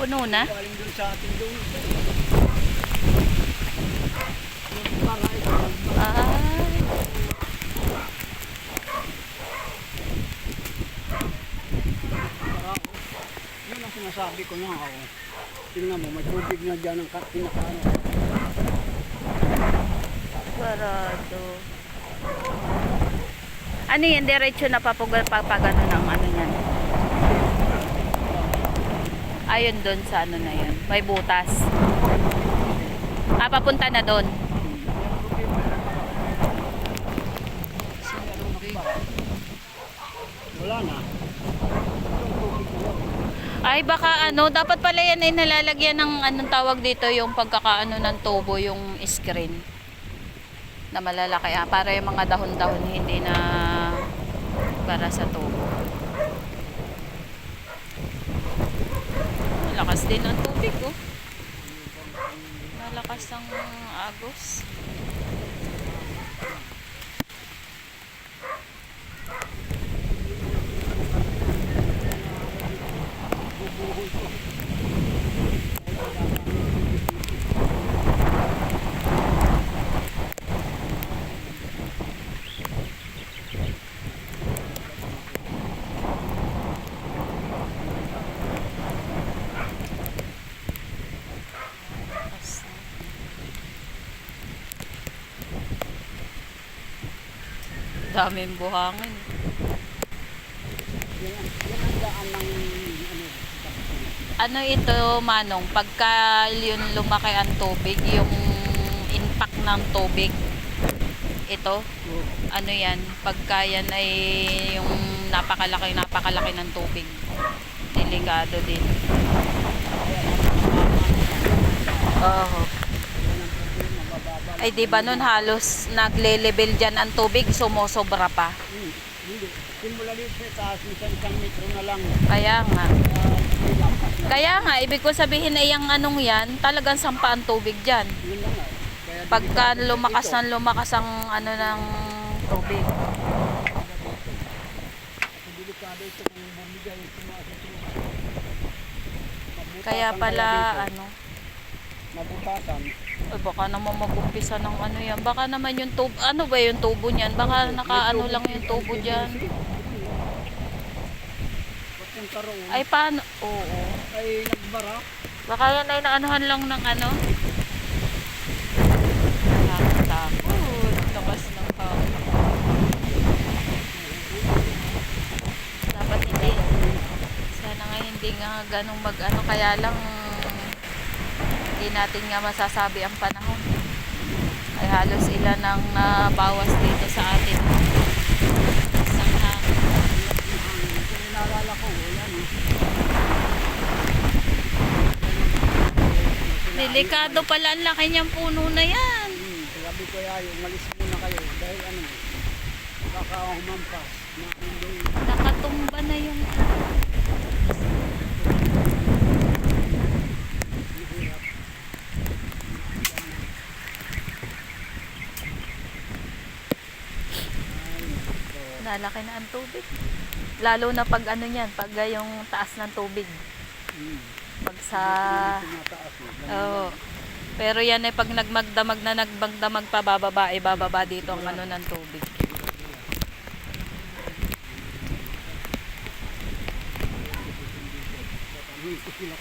Puno na? Galing dun sa ating doon. Ay. Yun ang sinasabi ko na ako. Tingnan mo, may tubig na dyan ang pinakaano. Sarado. Ano yan? Diretso na papagano ng ano yan? Ayun doon sa ano na yan. May butas. Papunta na doon. Wala na. Ay baka ano, dapat pala yan ay nalalagyan ng anong tawag dito, yung pagkakaano ng tubo, yung screen na malalaki, para yung mga dahon-dahon hindi na para sa tubo. Malakas din ang tubig, oh. Malakas ang agos. Daming buhangin. Yan ang daan ng Ano ito, Manong? Pagka yun lumaki ang tubig, yung impact ng tubig, ito, ano yan? Pagka yan ay yung napakalaki ng tubig, delikado din. Oo. Ay di ba nun halos nagle-level dyan ang tubig, sumusobra pa. Hindi. Simula dito sa taas, isang metro na lang. Kaya nga, ibig ko sabihin ay yung anong yan, talagang sampa ang tubig dyan. Yun lang nga. Kaya Pagka lumakas ang ano ng tubig. delikado ito kung bumigay Kaya pala ano, mabutasan. baka naman mag-umpisa ng ano yan. Baka naman yung tubo, ano ba yung tubo niyan? Baka nakaano lang yung tubo dyan. Papunta roon. Ay paano? Oo. Ay nagbara. Baka yan ay naanuhan lang ng ano. Nakakatakot. Lakas ng hawak. Dapat hindi. Sana nga hindi nga ganong mag-ano. Kaya lang hindi natin nga masasabi ang panahon. Ay halos ilan ang nabawas dito sa atin. Isang hangin. Naalala ko, yan eh. Delikado pala ang laki niyang puno na yan. Sabi ko yayo, umalis muna kayo. Dahil ano, baka humampas. Nakatumba na yung nalaki na ang tubig. Lalo na pag ano niyan, pag yung taas ng tubig. Pag sa oh. Pero yan ay pag nagmagdamag na nagbagdamag pa bababa, bababa dito ang ano ng tubig. Sila